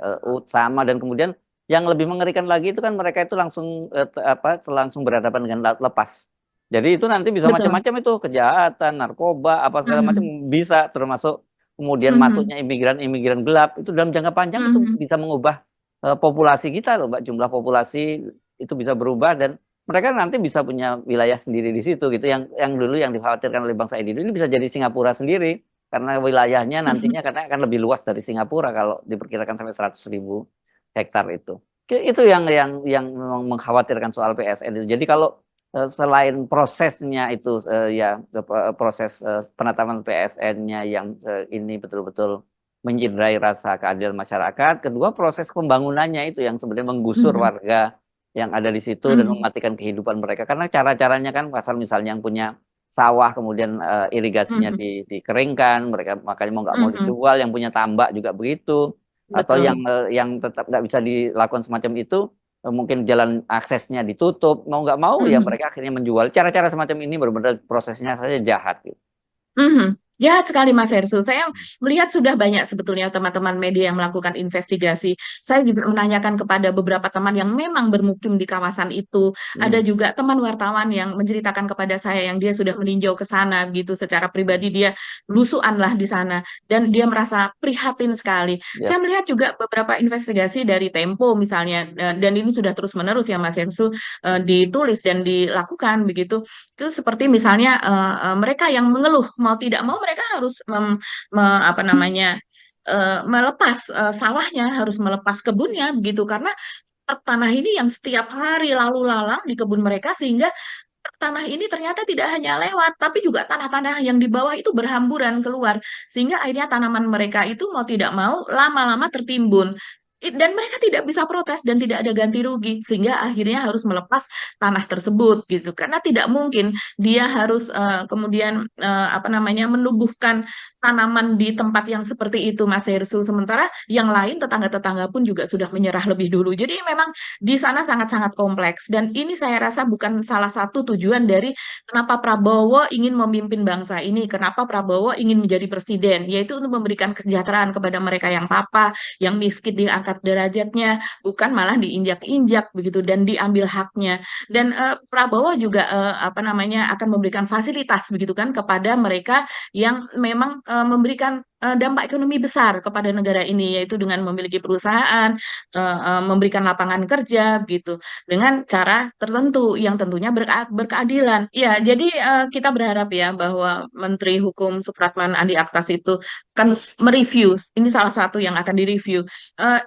sama, dan kemudian yang lebih mengerikan lagi itu kan mereka itu langsung berhadapan dengan lepas. Jadi itu nanti bisa macam-macam itu, kejahatan, narkoba, apa segala macam bisa, termasuk kemudian masuknya imigran gelap, itu dalam jangka panjang itu bisa mengubah populasi kita loh Mbak, jumlah populasi itu bisa berubah dan mereka nanti bisa punya wilayah sendiri di situ gitu, yang dulu yang dikhawatirkan oleh bangsa ini bisa jadi Singapura sendiri karena wilayahnya nantinya karena akan lebih luas dari Singapura kalau diperkirakan sampai 100.000 hektar itu yang mengkhawatirkan soal PSN itu. Jadi kalau selain prosesnya itu proses penetapan PSN-nya yang ini betul-betul mencederai rasa keadilan masyarakat. Kedua, proses pembangunannya itu yang sebenarnya menggusur warga yang ada di situ dan mematikan kehidupan mereka. Karena cara-caranya kan pasal misalnya yang punya sawah kemudian irigasinya dikeringkan, mereka makanya mau nggak mau dijual, yang punya tambak juga begitu. Atau yang tetap nggak bisa dilakukan semacam itu, mungkin jalan aksesnya ditutup, mau nggak mau ya mereka akhirnya menjual. Cara-cara semacam ini benar-benar prosesnya saja jahat gitu. Jahat sekali Mas Hersu. Saya melihat sudah banyak sebetulnya teman-teman media yang melakukan investigasi. Saya juga menanyakan kepada beberapa teman yang memang bermukim di kawasan itu. Ada juga teman wartawan yang menceritakan kepada saya yang dia sudah meninjau ke sana gitu secara pribadi, dia belusuan lah di sana dan dia merasa prihatin sekali. Saya melihat juga beberapa investigasi dari Tempo misalnya, dan ini sudah terus-menerus ya Mas Hersu ditulis dan dilakukan begitu. Itu seperti misalnya mereka yang mengeluh mau tidak mau mereka harus melepas sawahnya, harus melepas kebunnya begitu, karena tanah ini yang setiap hari lalu lalang di kebun mereka sehingga tanah ini ternyata tidak hanya lewat, tapi juga tanah-tanah yang di bawah itu berhamburan keluar, sehingga akhirnya tanaman mereka itu mau tidak mau lama-lama tertimbun. Dan mereka tidak bisa protes dan tidak ada ganti rugi, sehingga akhirnya harus melepas tanah tersebut gitu, karena tidak mungkin dia harus kemudian apa namanya menumbuhkan tanaman di tempat yang seperti itu, Mas Hersu. Sementara yang lain tetangga-tetangga pun juga sudah menyerah lebih dulu. Jadi memang di sana sangat-sangat kompleks, dan ini saya rasa bukan salah satu tujuan dari kenapa Prabowo ingin memimpin bangsa ini, kenapa Prabowo ingin menjadi presiden, yaitu untuk memberikan kesejahteraan kepada mereka yang papa, yang miskin, diangkat derajatnya, bukan malah diinjak-injak begitu dan diambil haknya. Dan Prabowo juga apa namanya akan memberikan fasilitas begitu kan kepada mereka yang memang memberikan dampak ekonomi besar kepada negara ini, yaitu dengan memiliki perusahaan, memberikan lapangan kerja gitu, dengan cara tertentu yang tentunya berkeadilan. Ya, jadi kita berharap ya bahwa Menteri Hukum Supratman Andi Aktas itu akan mereview, ini salah satu yang akan direview.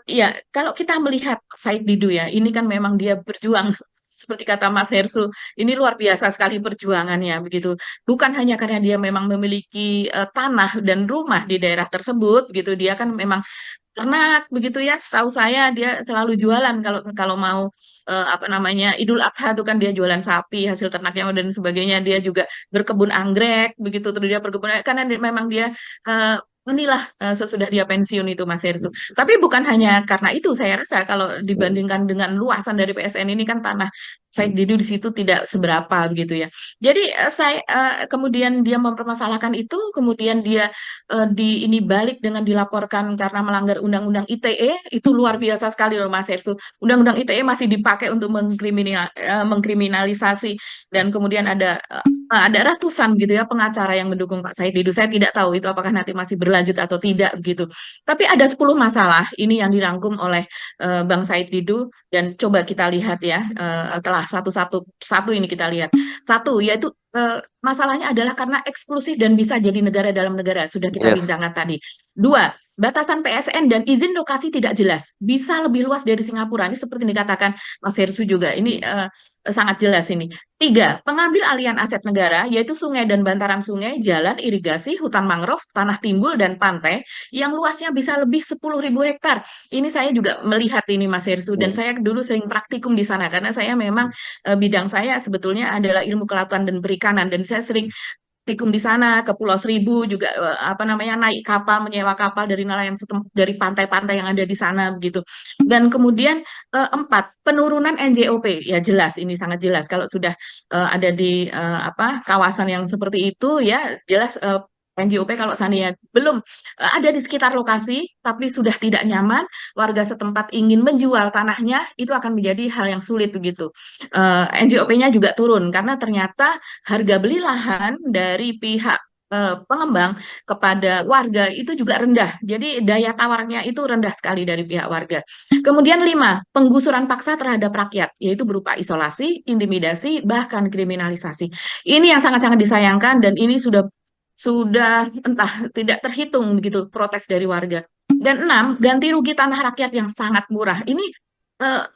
Ya, kalau kita melihat Said Didu ya, ini kan memang dia berjuang seperti kata Mas Hersu, ini luar biasa sekali perjuangannya begitu. Bukan hanya karena dia memang memiliki tanah dan rumah di daerah tersebut gitu, dia kan memang ternak begitu ya. Tahu saya dia selalu jualan kalau kalau mau apa namanya Idul Adha itu kan dia jualan sapi hasil ternaknya dan sebagainya. Dia juga berkebun anggrek begitu, terus dia berkebun karena memang dia inilah sesudah dia pensiun itu Mas Hersu. Tapi bukan hanya karena itu, saya rasa kalau dibandingkan dengan luasan dari PSN ini kan tanah Said Didu di situ tidak seberapa begitu ya. Jadi saya kemudian dia mempermasalahkan itu, kemudian dia di ini balik dengan dilaporkan karena melanggar Undang-Undang ITE, itu luar biasa sekali loh Mas Hersu. Undang-Undang ITE masih dipakai untuk mengkriminalisasi, dan kemudian ada ratusan gitu ya pengacara yang mendukung Pak Said Didu. Saya tidak tahu itu apakah nanti masih berlanjut atau tidak gitu. Tapi ada 10 masalah ini yang dirangkum oleh Bang Said Didu, dan coba kita lihat ya telah satu ini kita lihat. Satu yaitu masalahnya adalah karena eksklusif dan bisa jadi negara dalam negara, sudah kita bincangkan tadi. Dua, batasan PSN dan izin lokasi tidak jelas, bisa lebih luas dari Singapura. Ini seperti dikatakan Mas Hersu juga, ini sangat jelas ini. Tiga, pengambil alihan aset negara, yaitu sungai dan bantaran sungai, jalan, irigasi, hutan mangrove, tanah timbul, dan pantai, yang luasnya bisa lebih 10.000 hektar. Ini saya juga melihat ini Mas Hersu, dan saya dulu sering praktikum di sana, karena saya memang bidang saya sebetulnya adalah ilmu kelautan dan perikanan, dan saya sering praktikum di sana, ke Pulau Seribu juga apa namanya naik kapal, menyewa kapal dari nelayan dari pantai-pantai yang ada di sana begitu. Dan kemudian empat, penurunan NJOP, ya jelas ini sangat jelas kalau sudah ada di apa kawasan yang seperti itu ya jelas NJOP kalau seandainya belum ada di sekitar lokasi tapi sudah tidak nyaman, warga setempat ingin menjual tanahnya, itu akan menjadi hal yang sulit begitu. NJOP-nya juga turun karena ternyata harga beli lahan dari pihak pengembang kepada warga itu juga rendah. Jadi daya tawarnya itu rendah sekali dari pihak warga. Kemudian 5, penggusuran paksa terhadap rakyat, yaitu berupa isolasi, intimidasi, bahkan kriminalisasi. Ini yang sangat-sangat disayangkan, dan ini sudah entah tidak terhitung begitu protes dari warga. Dan 6, ganti rugi tanah rakyat yang sangat murah. Ini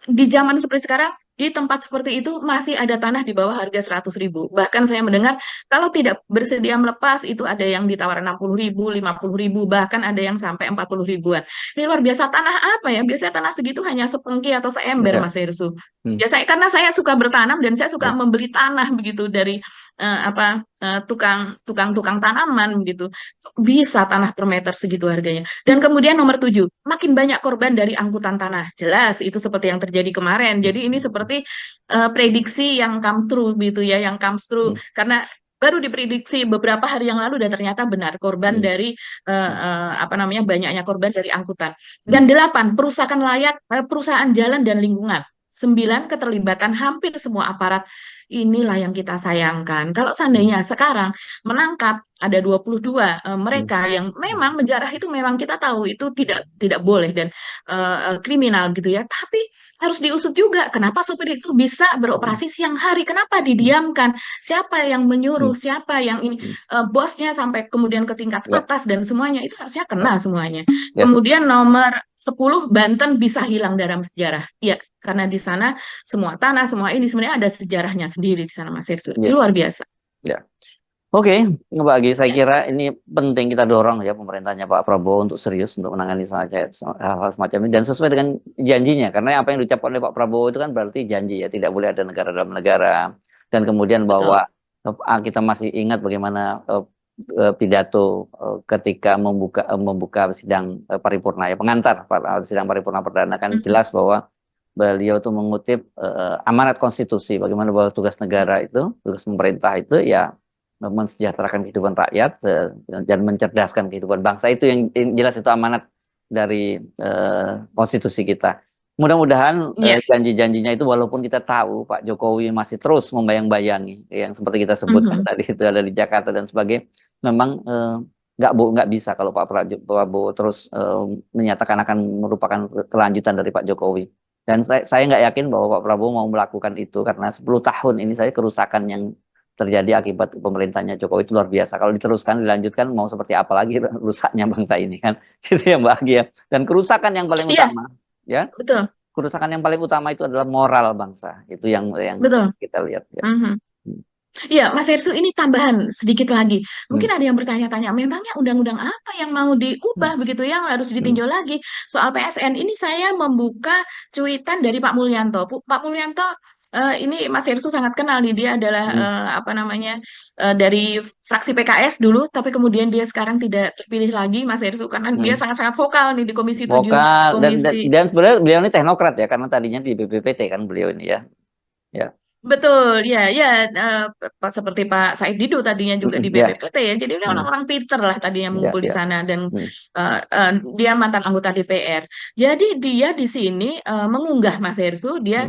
di zaman seperti sekarang, di tempat seperti itu masih ada tanah di bawah harga 100.000. Bahkan saya mendengar kalau tidak bersedia melepas itu ada yang ditawar 60.000, 50.000, bahkan ada yang sampai 40 ribuan. Ini luar biasa. Tanah apa ya? Biasanya tanah segitu hanya sepengki atau seember, Mas Hersu. Biasanya karena saya suka bertanam dan saya suka membeli tanah begitu dari tukang tanaman gitu, bisa tanah per meter segitu harganya. Dan kemudian nomor 7, makin banyak korban dari angkutan tanah. Jelas itu seperti yang terjadi kemarin. Jadi ini seperti prediksi yang come true gitu ya, yang comes true karena baru diprediksi beberapa hari yang lalu dan ternyata benar korban dari apa namanya banyaknya korban dari angkutan. Dan 8, perusakan layak perusahaan jalan dan lingkungan. 9, keterlibatan hampir semua aparat. Inilah yang kita sayangkan. Kalau seandainya sekarang menangkap ada 22 mereka yang memang menjarah, itu memang kita tahu itu tidak boleh dan kriminal gitu ya. Tapi harus diusut juga kenapa supir itu bisa beroperasi siang hari, kenapa didiamkan, siapa yang menyuruh, siapa yang ini bosnya sampai kemudian ke tingkat atas dan semuanya itu harusnya kena semuanya. Kemudian nomor 10, Banten bisa hilang dalam sejarah. Ya, karena di sana semua tanah, semua ini sebenarnya ada sejarahnya sendiri di sana, Mas Hersu. Ini Yes. luar biasa. Ya. Oke, Mbak Agi, saya Ya. kira ini penting kita dorong ya pemerintahnya Pak Prabowo untuk serius untuk menangani hal semacam ini dan sesuai dengan janjinya. Karena apa yang diucapkan oleh Pak Prabowo itu kan berarti janji ya, tidak boleh ada negara dalam negara. Dan kemudian Betul. bahwa kita masih ingat bagaimana pidato ketika membuka sidang paripurna ya, pengantar sidang paripurna perdana kan jelas bahwa beliau itu mengutip amanat konstitusi, bagaimana bahwa tugas negara itu, tugas pemerintah itu ya mensejahterakan kehidupan rakyat dan mencerdaskan kehidupan bangsa. Itu yang jelas, itu amanat dari konstitusi kita. Mudah-mudahan janji-janjinya itu, walaupun kita tahu Pak Jokowi masih terus membayang-bayangi yang seperti kita sebutkan tadi, itu ada di Jakarta dan sebagainya, memang nggak bisa kalau Pak Prabowo terus menyatakan akan merupakan kelanjutan dari Pak Jokowi. Dan saya nggak yakin bahwa Pak Prabowo mau melakukan itu, karena 10 tahun ini saya kerusakan yang terjadi akibat pemerintahnya Jokowi itu luar biasa. Kalau diteruskan, dilanjutkan, mau seperti apa lagi rusaknya bangsa ini kan, gitu ya Mbak Agi ya. Dan kerusakan yang paling utama, ya, betul. Kerusakan yang paling utama itu adalah moral bangsa. Itu yang Betul. kita lihat. Ya. Iya, Mas Hersu, ini tambahan sedikit lagi. Mungkin ada yang bertanya-tanya, memangnya undang-undang apa yang mau diubah begitu, yang harus ditinjau lagi soal PSN? Ini saya membuka cuitan dari Pak Mulyanto. Pak Mulyanto, ini Mas Hersu sangat kenal nih, dia adalah dari fraksi PKS dulu, tapi kemudian dia sekarang tidak terpilih lagi, Mas Hersu, karena dia sangat-sangat vokal nih di Komisi 7. Vokal, dan sebenarnya beliau ini teknokrat ya, karena tadinya di BPPT kan beliau ini ya. Ya. Betul, ya, seperti Pak Said Didu tadinya juga di BPPT ya, jadi ini orang-orang pinter lah tadinya mengumpul di sana, dan dia mantan anggota DPR. Jadi dia di sini mengunggah, Mas Hersu, dia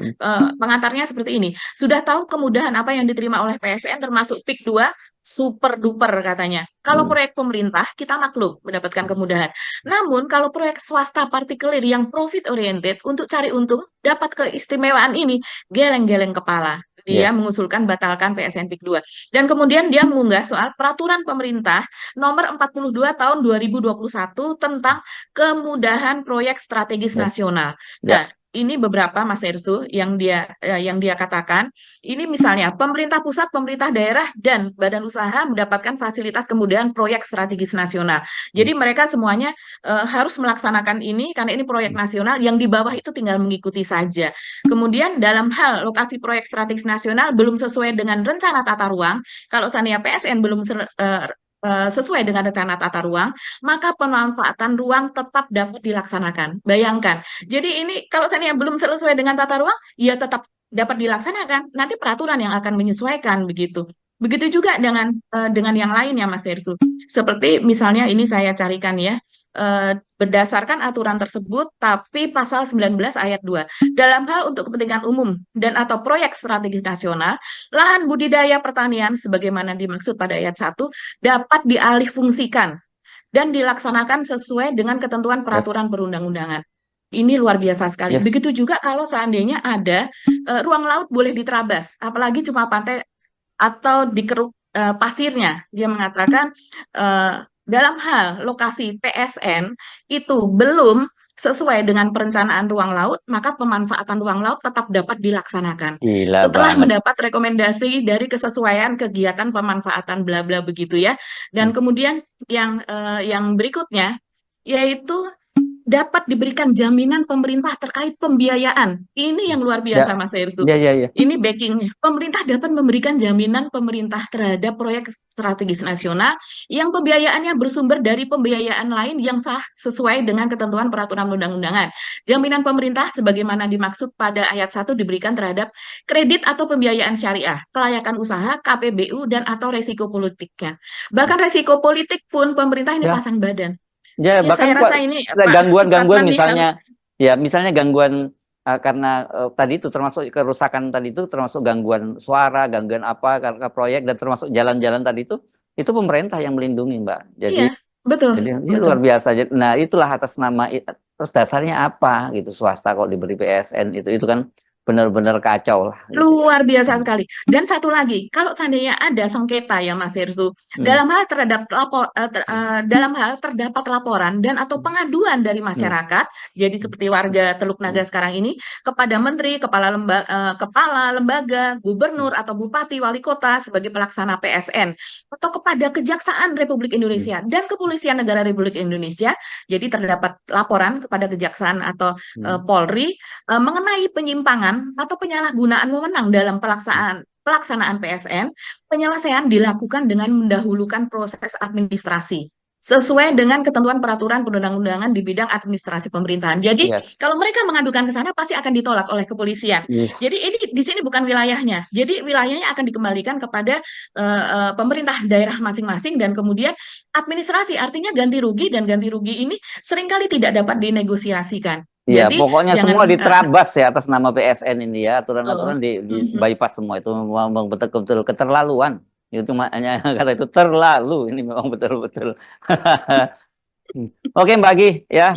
pengantarnya seperti ini. Sudah tahu kemudahan apa yang diterima oleh PSN termasuk PIK 2, super duper katanya. Kalau proyek pemerintah kita maklum mendapatkan kemudahan. Namun kalau proyek swasta partikelir yang profit oriented untuk cari untung dapat keistimewaan ini, geleng-geleng kepala. Dia mengusulkan batalkan PSN PIK 2. Dan kemudian dia mengunggah soal peraturan pemerintah nomor 42 tahun 2021 tentang kemudahan proyek strategis nasional. Nah, ini beberapa, Mas Hersu, yang dia katakan. Ini misalnya pemerintah pusat, pemerintah daerah, dan badan usaha mendapatkan fasilitas kemudahan proyek strategis nasional. Jadi mereka semuanya harus melaksanakan ini karena ini proyek nasional, yang di bawah itu tinggal mengikuti saja. Kemudian dalam hal lokasi proyek strategis nasional belum sesuai dengan rencana tata ruang, kalau seandainya PSN belum sesuai dengan rencana tata ruang, maka pemanfaatan ruang tetap dapat dilaksanakan. Bayangkan. Jadi ini kalau seandainya belum sesuai dengan tata ruang, ya tetap dapat dilaksanakan. Nanti peraturan yang akan menyesuaikan begitu. Begitu juga dengan yang lainnya, Mas Hersu. Seperti misalnya ini saya carikan ya, berdasarkan aturan tersebut, tapi pasal 19 ayat 2. Dalam hal untuk kepentingan umum dan atau proyek strategis nasional, lahan budidaya pertanian sebagaimana dimaksud pada ayat 1 dapat dialihfungsikan dan dilaksanakan sesuai dengan ketentuan peraturan perundang-undangan. Ini luar biasa sekali. Begitu juga kalau seandainya ada ruang laut boleh diterabas, apalagi cuma pantai atau dikeruk pasirnya. Dia mengatakan dalam hal lokasi PSN itu belum sesuai dengan perencanaan ruang laut, maka pemanfaatan ruang laut tetap dapat dilaksanakan. Setelah mendapat rekomendasi dari kesesuaian kegiatan pemanfaatan bla bla begitu ya. Dan kemudian yang berikutnya yaitu dapat diberikan jaminan pemerintah terkait pembiayaan. Ini yang luar biasa, Mas Hersu. Ini backingnya. Pemerintah dapat memberikan jaminan pemerintah terhadap proyek strategis nasional yang pembiayaannya bersumber dari pembiayaan lain yang sah sesuai dengan ketentuan peraturan undang-undangan. Jaminan pemerintah sebagaimana dimaksud pada ayat 1 diberikan terhadap kredit atau pembiayaan syariah, kelayakan usaha, KPBU, dan atau resiko politiknya. Bahkan resiko politik pun pemerintah ini pasang badan. Ya, bahkan saya rasa ini gangguan misalnya misalnya gangguan karena tadi itu termasuk kerusakan tadi itu termasuk gangguan suara, gangguan apa karena proyek, dan termasuk jalan-jalan tadi itu pemerintah yang melindungi, Mbak. Jadi betul. Ini luar biasa. Nah, itulah atas nama, terus dasarnya apa gitu, swasta kok diberi PSN itu kan benar-benar kacau lah. Gitu. Luar biasa sekali. Dan satu lagi, kalau seandainya ada sengketa ya Mas Hirsu, dalam hal terdapat laporan dan atau pengaduan dari masyarakat, jadi seperti warga Teluk Naga sekarang ini kepada menteri, kepala lembaga, gubernur atau bupati, wali kota sebagai pelaksana PSN atau kepada Kejaksaan Republik Indonesia dan Kepolisian Negara Republik Indonesia, jadi terdapat laporan kepada Kejaksaan atau Polri mengenai penyimpangan atau penyalahgunaan wewenang dalam pelaksanaan PSN, penyelesaian dilakukan dengan mendahulukan proses administrasi sesuai dengan ketentuan peraturan perundang-undangan di bidang administrasi pemerintahan. Jadi kalau mereka mengadukan ke sana pasti akan ditolak oleh kepolisian. Jadi ini di sini bukan wilayahnya. Jadi wilayahnya akan dikembalikan kepada pemerintah daerah masing-masing dan kemudian administrasi, artinya ganti rugi, dan ganti rugi ini seringkali tidak dapat dinegosiasikan. Iya, Jadi pokoknya jangan, semua diterabas ya atas nama PSN ini ya, aturan-aturan di bypass semua itu memang betul-betul keterlaluan. Itu makanya kata itu terlalu, ini memang betul-betul. Oke Mbak Agi ya,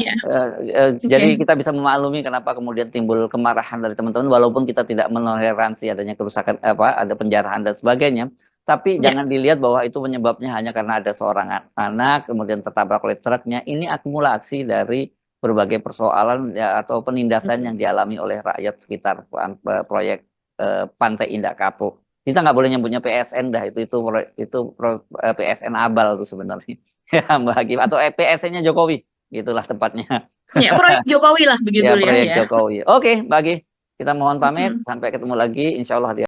jadi kita bisa memaklumi kenapa kemudian timbul kemarahan dari teman-teman, walaupun kita tidak menoleransi adanya kerusakan ada penjarahan dan sebagainya, tapi jangan dilihat bahwa itu penyebabnya hanya karena ada seorang anak kemudian tertabrak oleh truknya. Ini akumulasi dari berbagai persoalan ya, atau penindasan yang dialami oleh rakyat sekitar proyek Pantai Indah Kapuk. Kita nggak boleh nyebutnya PSN dah, itu PSN abal tuh sebenarnya. Ya Mbak Hakim, atau PSN-nya Jokowi, gitulah tepatnya. Ya, proyek Jokowi lah begitu ya. Proyek ya. Jokowi. Oke, Mbak Agi, kita mohon pamit, sampai ketemu lagi, insya Allah di